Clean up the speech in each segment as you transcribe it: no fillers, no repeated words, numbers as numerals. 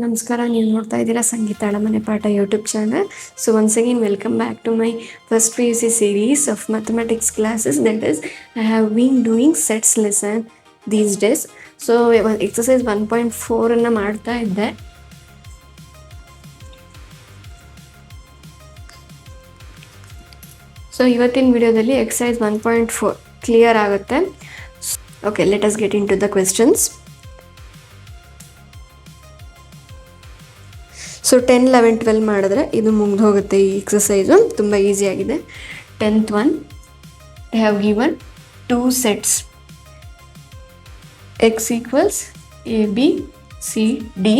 ನಮಸ್ಕಾರ. ನೀವು ನೋಡ್ತಾ ಇದ್ದೀರಾ ಸಂಗೀತ ಅಳಮನೆ ಪಾಠ YouTube channel. So once again welcome back to my first PUC series of mathematics classes. That is, I have been doing sets lesson these days. So exercise 1.4 ಅನ್ನು ಮಾಡ್ತಾ ಇದ್ದೆ. ಸೊ ಇವತ್ತಿನ ವಿಡಿಯೋದಲ್ಲಿ ಎಕ್ಸಸೈಸ್ 1.4 ಕ್ಲಿಯರ್ ಆಗುತ್ತೆ. Okay, let us get in to the questions. So 10, 11, 12 ಮಾಡಿದ್ರೆ ಇದು ಮುಗ್ದು ಹೋಗುತ್ತೆ. ಈ ಎಕ್ಸಸೈಸು ತುಂಬ ಈಸಿಯಾಗಿದೆ. 10th one, I have given 2 sets. X equals AB, C, D.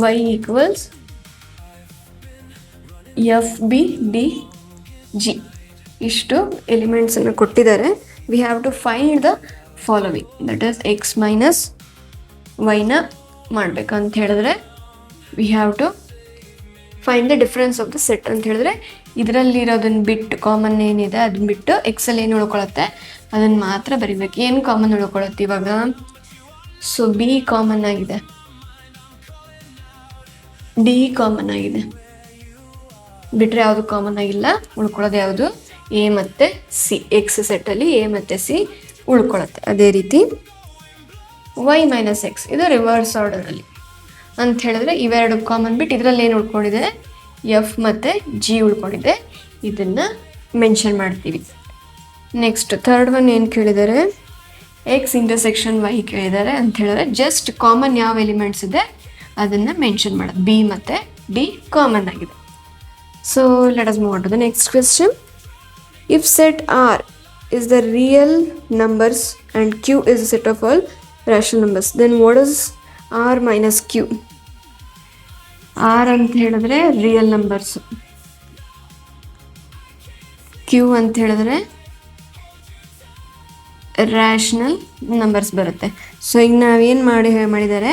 Y equals F, B, D, G. ಇಷ್ಟು ಎಲಿಮೆಂಟ್ಸನ್ನು ಕೊಟ್ಟಿದ್ದಾರೆ. We have to find the following. That is x minus ವೈನ ಮಾಡಬೇಕಂತ ಹೇಳಿದ್ರೆ we have to find the difference of the set ಅಂತ ಹೇಳಿದ್ರೆ ಇದರಲ್ಲಿರೋದನ್ನು ಬಿಟ್ಟು, common ಏನಿದೆ ಅದನ್ನ ಬಿಟ್ಟು ಎಕ್ಸಲ್ಲಿ ಏನು ಉಳ್ಕೊಳುತ್ತೆ ಅದನ್ನು ಮಾತ್ರ ಬರಿಬೇಕು. ಏನು ಕಾಮನ್ ಉಳ್ಕೊಳುತ್ತೆ ಇವಾಗ? ಸೊ ಬಿ ಕಾಮನ್ ಆಗಿದೆ, ಡಿ ಕಾಮನ್ ಆಗಿದೆ, ಬಿಟ್ಟರೆ ಯಾವುದು ಕಾಮನ್ ಆಗಿಲ್ಲ. ಉಳ್ಕೊಳ್ಳೋದು ಯಾವುದು? ಎ ಮತ್ತು ಸಿ. ಎಕ್ಸ್ ಸೆಟ್ಟಲ್ಲಿ ಎ ಮತ್ತು ಸಿ ಉಳ್ಕೊಳುತ್ತೆ. ಅದೇ ರೀತಿ ವೈ ಮೈನಸ್ ಎಕ್ಸ್, ಇದು ರಿವರ್ಸ್ ಆರ್ಡರಲ್ಲಿ ಅಂತ ಹೇಳಿದ್ರೆ ಇವೆರಡು ಕಾಮನ್ ಬಿಟ್ಟು ಇದರಲ್ಲಿ ಏನು ಉಳ್ಕೊಂಡಿದೆ? ಎಫ್ ಮತ್ತು ಜಿ ಉಳ್ಕೊಂಡಿದೆ. ಇದನ್ನು ಮೆನ್ಷನ್ ಮಾಡ್ತೀವಿ. ನೆಕ್ಸ್ಟ್ ಥರ್ಡ್ ಒನ್ ಏನು ಕೇಳಿದ್ದಾರೆ? ಎಕ್ಸ್ ಇಂಟರ್ಸೆಕ್ಷನ್ ವೈ ಕೇಳಿದ್ದಾರೆ ಅಂತ ಹೇಳಿದ್ರೆ ಜಸ್ಟ್ ಕಾಮನ್ ಯಾವ ಎಲಿಮೆಂಟ್ಸ್ ಇದೆ ಅದನ್ನು ಮೆನ್ಷನ್ ಮಾಡೋದು. ಬಿ ಮತ್ತು ಡಿ ಕಾಮನ್ ಆಗಿದೆ. So let us move on to the next question. If set R is the real numbers and Q is a set of all rational numbers, then what is R minus Q? R ಅಂತ ಹೇಳಿದ್ರೆ real numbers, Q ಅಂತ ಹೇಳಿದ್ರೆ rational numbers ಬರುತ್ತೆ. So ಈಗ ನಾವೇನು ಮಾಡಿದ್ದಾರೆ,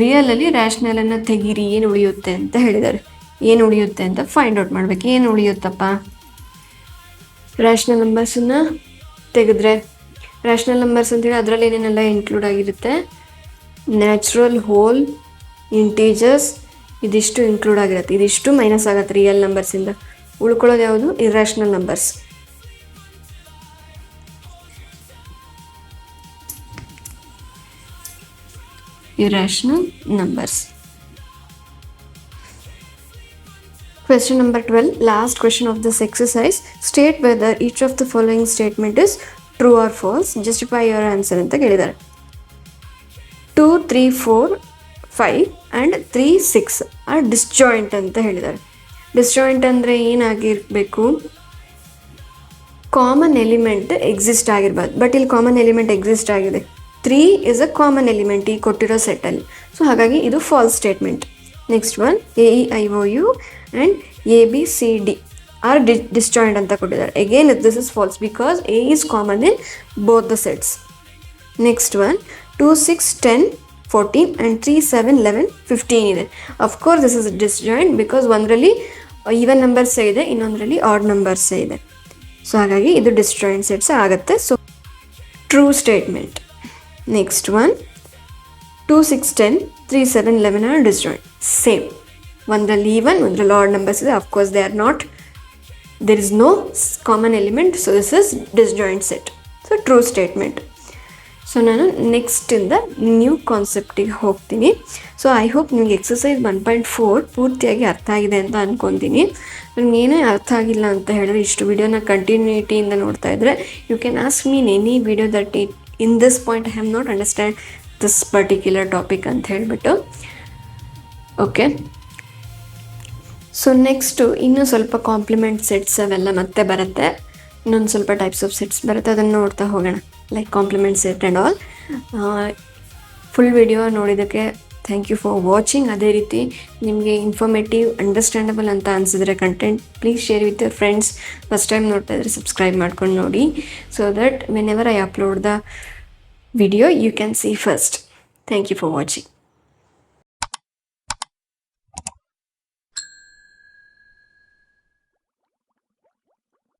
ರಿಯಲಲ್ಲಿ ರ್ಯಾಷನಲನ್ನು ತೆಗೀರಿ, ಏನು ಉಳಿಯುತ್ತೆ ಅಂತ ಹೇಳಿದ್ದಾರೆ. ಏನು ಉಳಿಯುತ್ತೆ ಅಂತ ಫೈಂಡ್ ಔಟ್ ಮಾಡಬೇಕು. ಏನು ಉಳಿಯುತ್ತಪ್ಪ? ರ್ಯಾಷನಲ್ ನಂಬರ್ಸನ್ನು ತೆಗೆದ್ರೆ, ರ್ಯಾಷನಲ್ ನಂಬರ್ಸ್ ಅಂತೇಳಿ ಅದರಲ್ಲಿ ಏನೇನೆಲ್ಲ ಇನ್ಕ್ಲೂಡ್ ಆಗಿರುತ್ತೆ? ನ್ಯಾಚುರಲ್, ಹೋಲ್, ಇಂಟೀಜರ್ಸ್, ಇದಿಷ್ಟು ಇನ್ಕ್ಲೂಡ್ ಆಗಿರುತ್ತೆ. ಇದಿಷ್ಟು ಮೈನಸ್ ಆಗುತ್ತೆ ರಿಯಲ್ ನಂಬರ್ಸಿಂದ. ಉಳ್ಕೊಳ್ಳೋದು ಯಾವುದು? Irrational numbers. Irrational numbers. Question number 12, last question of this exercise. State whether each of the following statement is true or false. Justify your answer ಅಂತ ಕೇಳಿದ್ದಾರೆ. 2, 3, 4, 5 and 3, 6 are disjoint ಅಂತ ಹೇಳಿದ್ದಾರೆ. Disjoint ಅಂದರೆ ಏನಾಗಿರಬೇಕು? Common element exist ಆಗಿರ್ಬಾರ್ದು. But ಇಲ್ಲಿ common element exist ಆಗಿದೆ. 3 is a common element ಈ ಕೊಟ್ಟಿರೋ ಸೆಟ್ಟಲ್ಲಿ. ಸೊ ಹಾಗಾಗಿ ಇದು false statement. Next one, AEIOU and ABCD are disjoint ಅಂತ ಕೊಟ್ಟಿದ್ದಾರೆ. Again this is false because A is common in both the sets. Next one, 2, 6, 10, 14 and 3, 7, 11, 15 ಇದೆ. Of course this is disjoint because ಒಂದರಲ್ಲಿ even numbers ಇದೆ, ಇನ್ನೊಂದರಲ್ಲಿ odd numbers ಇದೆ. So ಹಾಗಾಗಿ ಇದು disjoint sets ಆಗುತ್ತೆ. So true statement. Next one, 2, 6, 10, 3, 7, 11 are disjoint. Same, ಒಂದರಲ್ಲಿ even, ಒಂದರಲ್ಲಿ ಆಡ್ ನಂಬರ್ಸ್ ಇದೆ. Of course they are not, there is no common element. So this is disjoint set. So true statement. So ನಾನು ನೆಕ್ಸ್ಟಿಂದ new ಕಾನ್ಸೆಪ್ಟಿಗೆ ಹೋಗ್ತೀನಿ. So I hope ನಿಮಗೆ exercise 1.4 ಪೂರ್ತಿಯಾಗಿ ಅರ್ಥ ಆಗಿದೆ ಅಂತ ಅಂದ್ಕೊತೀನಿ. ನನಗೇನೇ ಅರ್ಥ ಆಗಿಲ್ಲ ಅಂತ ಹೇಳಿದ್ರೆ ಇಷ್ಟು ವಿಡಿಯೋನ ಕಂಟಿನ್ಯೂಟಿಯಿಂದ ನೋಡ್ತಾ ಇದ್ದರೆ you can ask me in any video that in this point I have not understand this particular topic ಅಂತ ಹೇಳಿಬಿಟ್ಟು. ಓಕೆ, ಸೊ ನೆಕ್ಸ್ಟು ಇನ್ನೂ ಸ್ವಲ್ಪ ಕಾಂಪ್ಲಿಮೆಂಟ್ ಸೆಟ್ಸ್ ಅವೆಲ್ಲ ಮತ್ತೆ ಬರುತ್ತೆ. ಇನ್ನೊಂದು ಸ್ವಲ್ಪ ಟೈಪ್ಸ್ ಆಫ್ ಸೆಟ್ಸ್ ಬರುತ್ತೆ, ಅದನ್ನು ನೋಡ್ತಾ ಹೋಗೋಣ. Like complement set and all. Full video ನೋಡಿದ್ದಕ್ಕೆ ಥ್ಯಾಂಕ್ ಯು ಫಾರ್ ವಾಚಿಂಗ್. ಅದೇ ರೀತಿ ನಿಮಗೆ ಇನ್ಫಾರ್ಮೇಟಿವ್, ಅಂಡರ್ಸ್ಟ್ಯಾಂಡಬಲ್ ಅಂತ ಅನಿಸಿದ್ರೆ content, please share with your friends. First time ನೋಡ್ತಾ ಇದ್ದರೆ ಸಬ್ಸ್ಕ್ರೈಬ್ ಮಾಡ್ಕೊಂಡು ನೋಡಿ. So that whenever I upload the video you can see first. Thank you for watching.